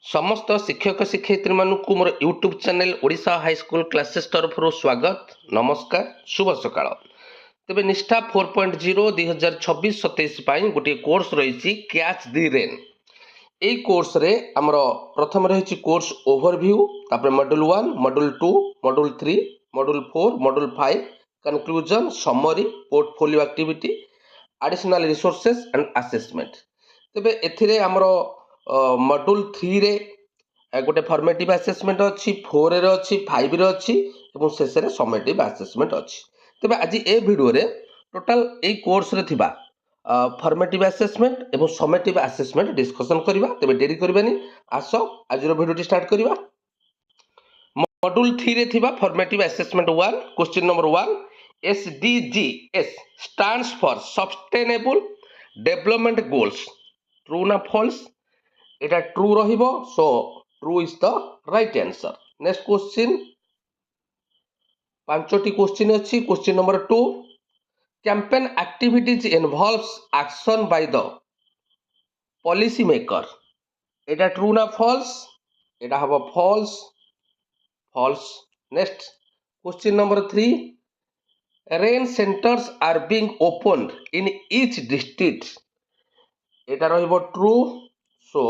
समस्त शिक्षक शिक्षयित्री मानू मोर YouTube channel Odisha high school classes तरफ स्वागत नमस्कार शुभ सकाळ। तेबे निष्ठा 4.0 2026-27 गोटे कोर्स रही catch the rain. A course रे हमर प्रथम रही कोर्स ओवरव्यू, तापर module 1, module 2, module 3, module 4, module 5, conclusion, summary, portfolio activity, additional resources and assessment. तेबे एथिरे हमर मॉड्यूल 3 रे गोटे फॉर्मेटिव असेसमेंट अच्छी, 4 रे अच्छी, 5 रे अच्छी और शेष रे समेटिव असेसमेंट अच्छी। तेबे आज ए वीडियो रे टोटल ए कोर्स रे थिबा फॉर्मेटिव असेसमेंट और समेटिव असेसमेंट डिस्कशन करबा। तेबे देरी करबानी, आस आज वीडियो स्टार्ट करबा। मॉड्यूल 3 रे थिबा formative assessment 1, question number 1, SDGs stands for sustainable development goals. True ना फॉल्स? एटा ट्रू रहिबो, so true is the right answer. Next question, पांचटी क्वेश्चन अच्छी। Question number 2, campaign activities involves action by the policy maker. एटा true ना false? एटा हबो false, false. Next question number 3, rain centres are being opened in each district. एटा रहिबो true, so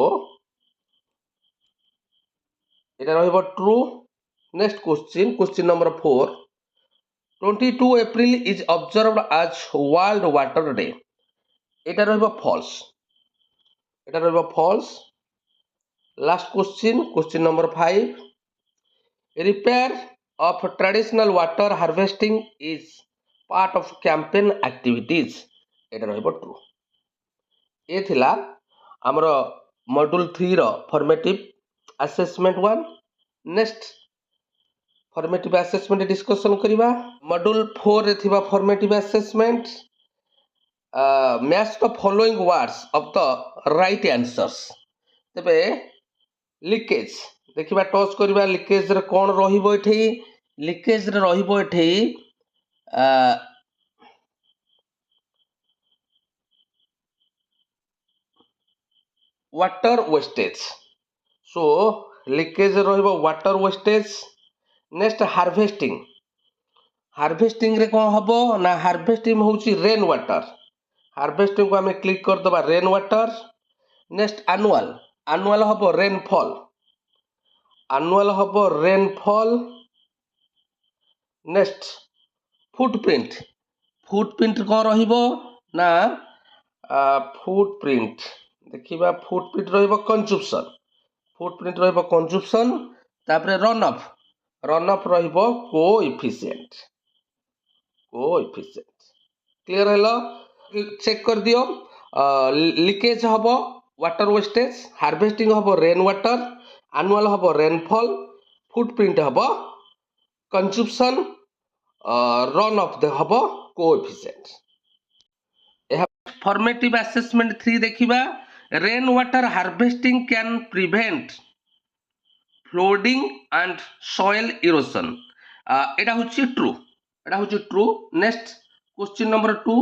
एटा रहिबो true. Next question, question number 4, 22 April is observed as World water Day. एटा रहिबो फॉल्स, एटा रहिबो false. Last question, question number 5, repair of traditional water harvesting is part of campaign activities. एटा रहिबो ट्रू। ए थिला हमर मॉड्यूल 3 रो formative assessment 1। Next formative assessment discussion करिबा। मॉड्यूल 4 रे थिबा formative assessment, match the following words of the right answers. तबे लीकेज देखिबा, टच करिबा। लीकेज रे कोन रहिबो एठी? लीकेज रे रहिबो एठी वाटर वेस्टेज। सो लीकेज रहिबो water wastage. Next harvesting, harvesting रे कोन हबो ना? हार्वेस्टिंग होची रेन वाटर। हार्वेस्टिंग को हमें क्लिक कर दबा rain water. Next annual, annual हबो रेनफॉल, एनुअल हबो रेनफॉल। नेक्स्ट फुटप्रिंट, फुटप्रिंट कोन रहिबो ना? फुटप्रिंट देखिबा, फुटप्रिंट रहिबो कंजम्पशन, फुटप्रिंट रहिबो कंजम्पशन। तापरे रन ऑफ, रन ऑफ रहिबो coefficient, coefficient. Clear hello? Check कर दियो। लीकेज हबो वाटर वेस्टेज, हार्वेस्टिंग हबो रेन वाटर, एनुअल हबो रेनफॉल, फुटप्रिंट हबो कंजम्पशन, रन ऑफ द हबो कोएफिशिएंट। फॉर्मेटिव असेसमेंट 3 देखिबा। Rain water harvesting can prevent flooding and soil erosion. एटा होची ट्रू, एटा होची true. Next question number 2,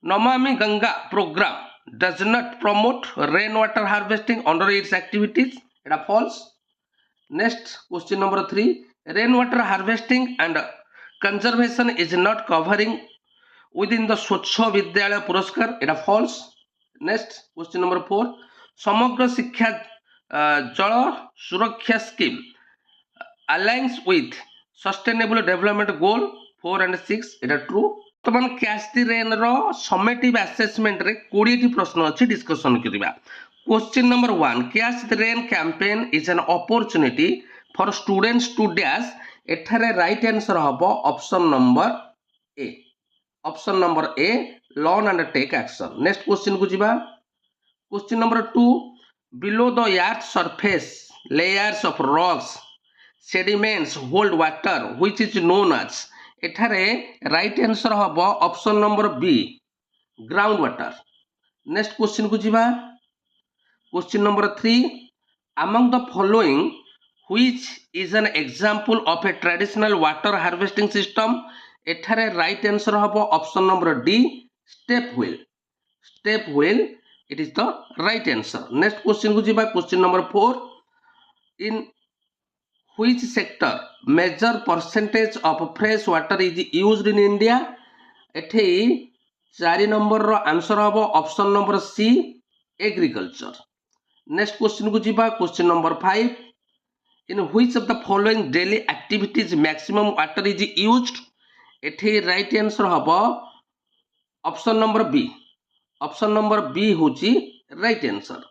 Namami Gange program does not promote rain water harvesting under its activities. एटा false. Next question number 3, rain water harvesting and conservation is not covering within the स्वच्छ विद्यालय पुरस्कार। एटा false. Next question number 4, समग्र Shiksha Jal Suraksha scheme aligns with sustainable development goal 4 and 6। एटा true. वर्तमान catch the rain रो summative assessment रे 20 टी प्रश्न अछि, डिस्कशन करिबा। Question number 1, catch the rain campaign is an opportunity for students to dash. एठारे राइट आंसर हबो option number A, option number A, learn and take action. Next question को जीवा। Question number 2, below the earth surface layers of rocks sediments hold water which is known as. एठारे right answer हबो option number B, ground water. Next question को जीवा। Question number 3, among the following which is an example of a traditional water harvesting system. एठारे right answer हबो option number D, step well, step well. It is the right answer. Next question को जिबा question number 4. In which sector major percentage of fresh water is used in India? एठी 4 number रो answer हबो option number C agriculture. Next question को जिबा question number 5. In which of the following daily activities maximum water is used? एठी right answer हबो option number B. Option number B होची right answer.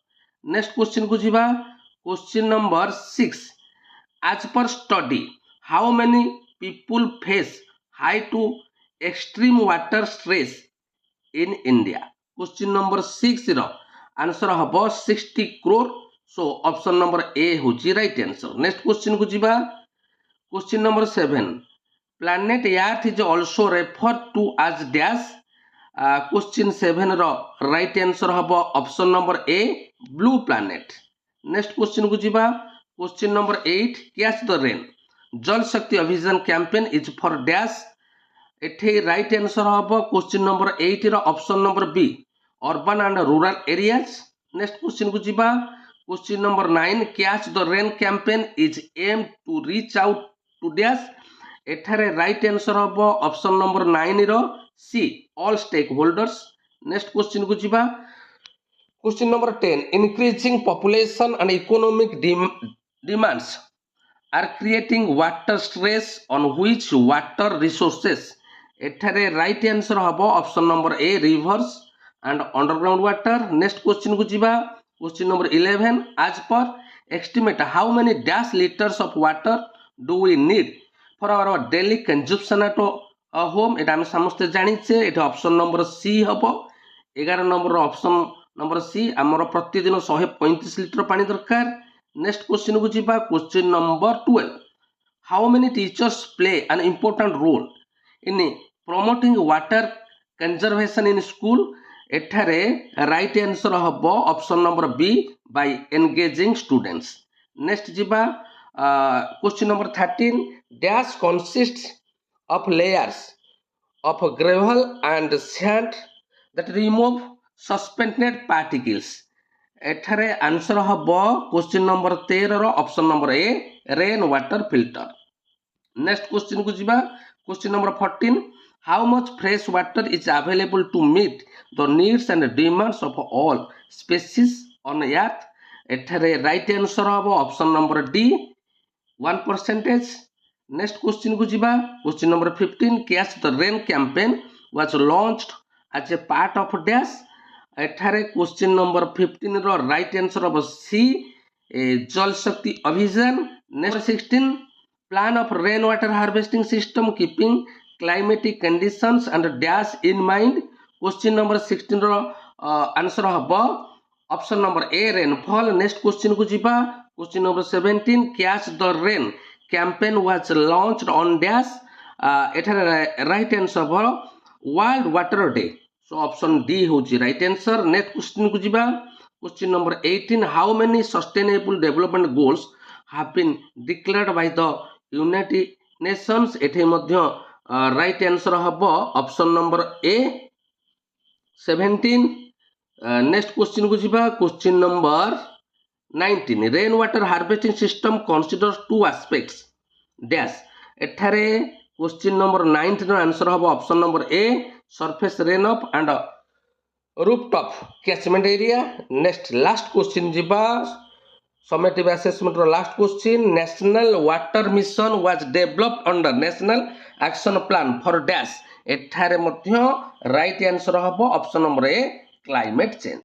Next question को जिबा question number 6. As per study, how many people face high to extreme water stress in India? Question number 6 row answer हबो 60 crore. So option number A होची right answer. Next question को जिबा question number 7. Planet Earth is also referred to as dash. Question 7 row right answer हबो option number A blue planet. Next question को जिबा question number 8. Catch the rain Jal Shakti Abhiyan campaign is for dash. एठे right answer हबो question number 8 रो option number B urban and rural areas. Next question को जिबा question number 9. Catch the rain campaign is aim to reach out to dash. एठारे right answer हबो option number 9 रो C all stakeholders. Next question को जिबा question number 10. Increasing population and economic demands are creating water stress on which water resources? एठारे right answer हबो option number A rivers and underground water. Next question को जिबा question number 11. As per estimate how many dash litres of water do we need for our daily consumption at home. एटा हम समस्त जानिछे. एटा option number सी हबो 11 number option number सी. हमर प्रतिदिन 135 litre पानी दरकार. नेक्स्ट क्वेश्चन को जिबा question number 12. How many teachers play an important role in promoting water conservation in school. एठारे राइट आंसर हबो option number B by engaging students. Next जिबा question number 13. Dash consists of layers of gravel and sand that remove suspended particles. एठारे answer हबो question number 13 रो option number A rain water filter. Next question को जिबा question number 14. How much fresh water is available to meet the needs and demands of all species on earth. एठारे right answer हबो option number D 1%. Next question को जिबा question number 15. Catch the rain campaign was launched as a part of dash. एठारे question number 15 रो right answer of C Jal Shakti Abhiyan. Next 16. Plan of rain water harvesting system keeping climatic conditions and dash in mind. Question number 16 row answer हबो option number A rainfall. Next question को जिबा question number 17. Catch the rain campaign was launched on dash. एठारे right answer हबो world water day. So option D होची right answer. Next question को जिबा question number 18. How many sustainable development goals have been declared by the United Nations? एठे Madhya right answer हबो option number A 17. Next question को जिबा question number 19. Rain water harvesting system considers two aspects dash. एठारे question number 19 रो answer हबो option number A surface runoff and rooftop catchment area. Next last question jiba summative assessment ro last question. National water mission was developed under national action plan for dash. एठारे मध्य right answer हबो option number A climate change.